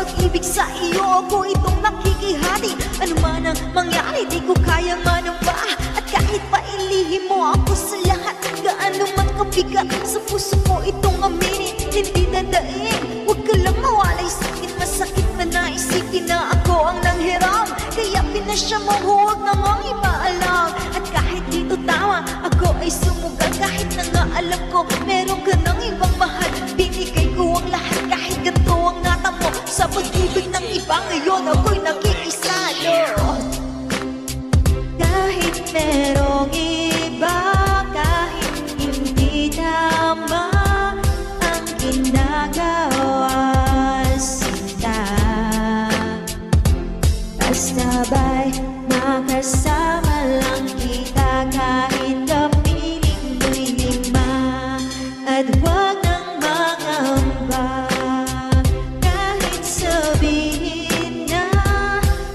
pag-ibig sa iyo, ako itong nakikihati. Ano man ang mangyari, di ko kaya manamba. At kahit pa ilihim mo ako sa lahat, gaano man kabigat sa puso ko itong aminin, hindi dadaig. Huwag ka lang mawalay sa'kin, masakit na naisipin na ako ang nanghiram. Kaya pinasya mo, huwag namang ipaalam. At kahit dito tama, ako ay sumugal. Kahit na nga alam ko, meron ka ng ibang mahal. Binigay ko ang lahat kahit ganito ang natamo. Sa pag-ibig ng iba ngayon, ako'y nakikisalo. Kahit merong iba, kahit hindi tama ang ginagawa sila, basta ba'y makasama lang kita kahit kapiling mo'y lima. At huwag nang mangamba, kahit sabihin na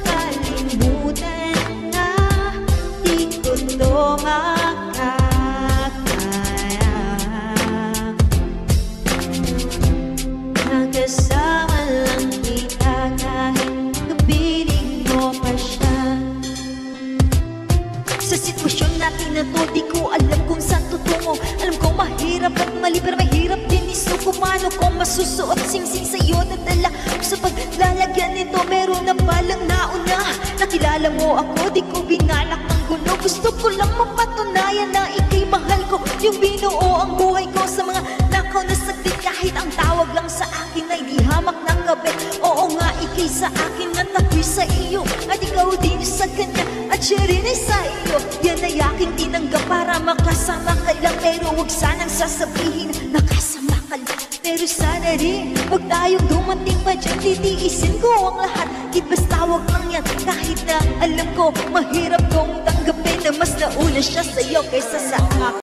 kalimutan na, di ko to makakaya. Nakasama lang kita kahit kapiling mo pa siya. Sa sitwasyon natin na to, di ko alam kung saan tutungo. Alam ko mahirap at mali, pero mahirap din isuko. Paano ko masusuot singsing sa'yo na dala ko sa paglalagyan nito? Meron na palang nauna. Nakilala mo ako, di ko binalak ng gulo. Gusto ko lang mapatunayan na ika'y mahal ko. Yung binuo ang buhay ko sa mga nakaw na saglit. Kahit ang tawag lang sa akin ay di hamak ng gabi. Oo nga, ika'y sa akin at ako'y sa iyo. At ikaw din sa kanya at siya rin ay sa iyo. Yan ay aking tinanggap para makasama ka lang. Pero huwag sanang sasabihin nakasama ka lang. Pero sana rin huwag tayong dumating pa dyan. Titiisin ko ang lahat, di basta huwag lang yan. Kahit na alam ko mahirap kong tanggapin na mas nauna siya sa'yo kaysa sa akin.